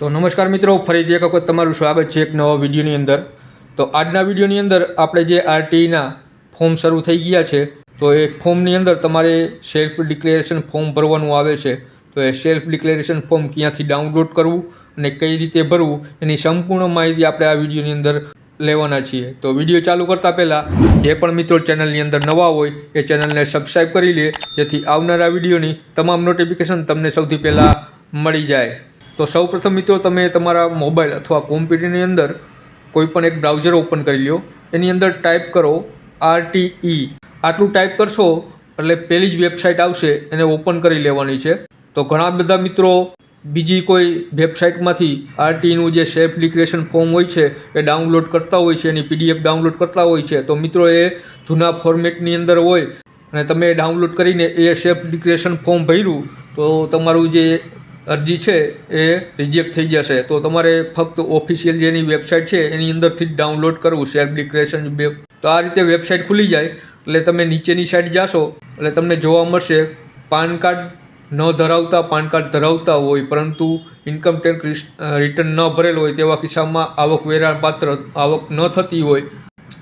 તો નમસ્કાર મિત્રો, ફરીથી એક વખત તમારું સ્વાગત છે એક નવા વિડીયોની અંદર। તો આજના વિડીયોની અંદર આપણે જે આરટીઈના ફોર્મ શરૂ થઈ ગયા છે, તો એ ફોર્મની અંદર તમારે સેલ્ફ ડિક્લેરેશન ફોર્મ ભરવાનું આવે છે। તો એ સેલ્ફ ડિક્લેરેશન ફોર્મ ક્યાંથી ડાઉનલોડ કરવું અને કઈ રીતે ભરવું એની સંપૂર્ણ માહિતી આપણે આ વિડીયોની અંદર લેવાના છીએ। તો વિડીયો ચાલુ કરતાં પહેલાં જે પણ મિત્રો ચેનલની અંદર નવા હોય એ ચેનલને સબસ્ક્રાઈબ કરી લે, જેથી આવનારા વિડીયોની તમામ નોટિફિકેશન તમને સૌથી પહેલાં મળી જાય। તો સૌપ્રથમ મિત્રો તમે તમારા મોબાઈલ અથવા કોમ્પ્યુટરની અંદર કોઈપણ એક બ્રાઉઝર ઓપન કરી લો। એની અંદર ટાઈપ કરો RTE। આટલું ટાઈપ કરશો એટલે પહેલી જ વેબસાઇટ આવશે, એને ઓપન કરી લેવાની છે। તો ઘણા બધા મિત્રો બીજી કોઈ વેબસાઇટમાંથી આરટીઈનું જે સેલ્ફ ડિક્લેરેશન ફોર્મ હોય છે એ ડાઉનલોડ કરતા હોય છે, એની PDF ડાઉનલોડ કરતા હોય છે। તો મિત્રો એ જૂના ફોર્મેટની અંદર હોય અને તમે ડાઉનલોડ કરીને એ સેલ્ફ ડિક્લેરેશન ફોર્મ ભર્યું તો તમારું જે અરજી છે એ રિજેક્ટ થઈ જશે। તો તમારે ફક્ત ઓફિશિયલ જેની વેબસાઇટ છે એની અંદરથી જ ડાઉનલોડ કરવું સેલ્ફ ડિક્લેરેશન। તો આ રીતે વેબસાઇટ ખુલી જાય એટલે તમે નીચેની સાઈડ જાશો એટલે તમને જોવા મળશે પાન કાર્ડ ન ધરાવતા, પાન કાર્ડ ધરાવતા હોય પરંતુ ઇન્કમ ટેક્સ રિટર્ન ન ભરેલ હોય તેવા કિસ્સામાં આવકવેરા પાત્ર આવક ન થતી હોય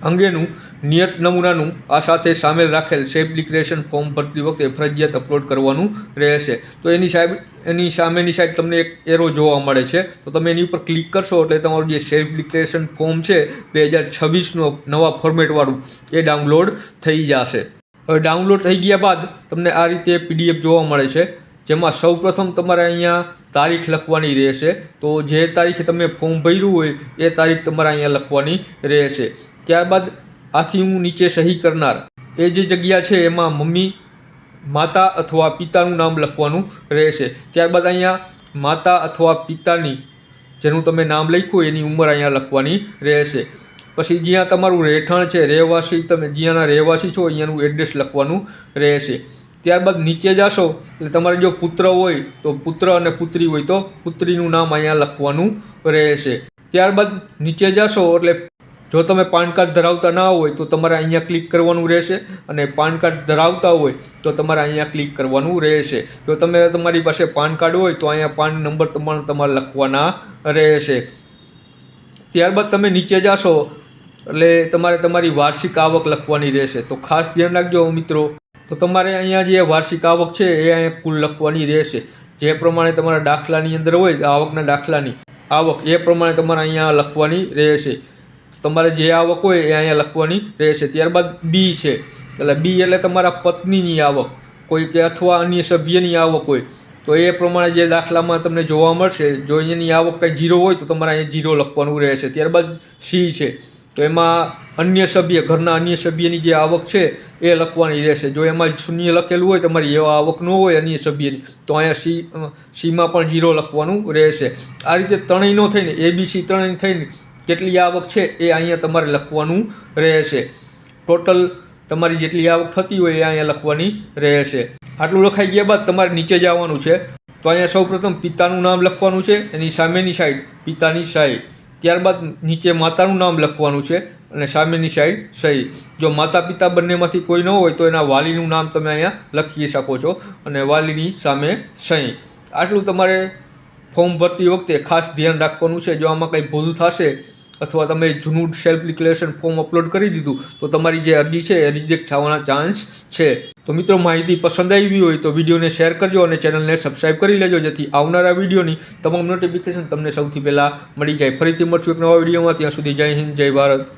અંગેનું નિયત નમૂનાનું આ સાથે સામેલ રાખેલ સેલ્ફ ડિક્લેરેશન ફોર્મ ભરતી વખતે ફરજિયાત અપલોડ કરવાનું રહેશે। તો એની સામેની સાઈડ તમને એક એરો જોવા મળે છે, તો તમે એની ઉપર ક્લિક કરશો એટલે તમારું જે સેલ્ફ ડિક્લેરેશન ફોર્મ છે 2026નું નવા ફોર્મેટવાળું એ ડાઉનલોડ થઈ જશે। હવે ડાઉનલોડ થઈ ગયા બાદ તમને આ રીતે PDF જોવા મળે છે, જેમાં સૌપ્રથમ તમારે અહીંયા તારીખ લખવાની રહેશે। તો જે તારીખે તમે ફોર્મ ભર્યું હોય એ તારીખ તમારે અહીંયા લખવાની રહેશે। ત્યારબાદ આથી હું નીચે સહી કરનાર એ જે જગ્યા છે એમાં મમ્મી, માતા અથવા પિતાનું નામ લખવાનું રહેશે। ત્યારબાદ અહીંયા માતા અથવા પિતાની જેનું તમે નામ લખ્યું એની ઉંમર અહીંયા લખવાની રહેશે। પછી જ્યાં તમારું રહેઠાણ છે, રહેવાસી, તમે જ્યાંના રહેવાસી છો અહીંયાનું એડ્રેસ લખવાનું રહેશે। ત્યારબાદ નીચે જાશો એટલે તમારે જો પુત્ર હોય તો પુત્ર અને પુત્રી હોય તો પુત્રીનું નામ અહીંયા લખવાનું રહેશે। ત્યારબાદ નીચે જાશો એટલે જો તમે પાન કાર્ડ ધરાવતા ના હોય તો તમારે અહીંયા ક્લિક કરવાનું રહેશે, અને પાન કાર્ડ ધરાવતા હોય તો તમારે અહીંયા ક્લિક કરવાનું રહેશે। જો તમારી પાસે પાન કાર્ડ હોય તો અહીંયા પાન નંબર તમારે લખવાના રહેશે। ત્યારબાદ તમે નીચે જાશો એટલે તમારે તમારી વાર્ષિક આવક લખવાની રહેશે। તો ખાસ ધ્યાન રાખજો મિત્રો, તો તમારે અહીંયા જે વાર્ષિક આવક છે એ અહીંયા કુલ લખવાની રહેશે। જે પ્રમાણે તમારા દાખલાની અંદર હોય આવકના દાખલાની આવક એ પ્રમાણે તમારે અહીંયા લખવાની રહેશે। તમારે જે આવક હોય એ અહીંયા લખવાની રહેશે। ત્યારબાદ બી છે એટલે બી એટલે તમારા પત્નીની આવક કોઈ કે અથવા અન્ય સભ્યની આવક હોય તો એ પ્રમાણે જે દાખલામાં તમને જોવા મળશે। જો એની આવક કંઈ 0 હોય તો તમારે અહીંયા 0 લખવાનું રહેશે। ત્યારબાદ સી છે તો એમાં અન્ય સભ્ય, ઘરના અન્ય સભ્યની જે આવક છે એ લખવાની રહેશે। જો એમાં શૂન્ય લખેલું હોય, તમારી એવા આવક ન હોય અન્ય સભ્યની, તો અહીંયા સીમાં પણ 0 લખવાનું રહેશે। આ રીતે ત્રણેયનો થઈને ABC ત્રણેય થઈને કેટલી આવક છે એ અહીંયા તમારે લખવાનું રહેશે। ટોટલ તમારી જેટલી આવક થતી હોય એ અહીંયા લખવાની રહેશે। આટલું લખાઈ ગયા બાદ તમારે નીચે જવાનું છે, તો અહીંયા સૌપ્રથમ પિતાનું નામ લખવાનું છે, એની સામેની સાઈડ પિતાની સહી। ત્યારબાદ નીચે માતાનું નામ લખવાનું છે અને સામેની સાઈડ સહી। જો માતા પિતા બંનેમાંથી કોઈ ન હોય તો એના વાલીનું નામ તમે અહીંયા લખી શકો છો અને વાલીની સામે સહી। આટલું તમારે ફોર્મ ભરતી વખતે ખાસ ધ્યાન રાખવાનું છે। જો આમાં કંઈ ભૂલ થશે અથવા તમે જૂનું સેલ્ફ ડિક્લેરેશન ફોર્મ અપલોડ કરી દીધું તો તમારી જે અરજી છે એ રિજેક્ટ થવાના ચાન્સ છે। તો મિત્રો માહિતી પસંદ આવી હોય તો વિડીયોને શેર કરજો અને ચેનલને સબસ્ક્રાઈબ કરી લેજો, જેથી આવનારા વિડીયોની તમામ નોટિફિકેશન તમને સૌથી પહેલાં મળી જાય। ફરીથી મળશું એક નવા વિડીયોમાં, ત્યાં સુધી જય હિન્દ, જય ભારત।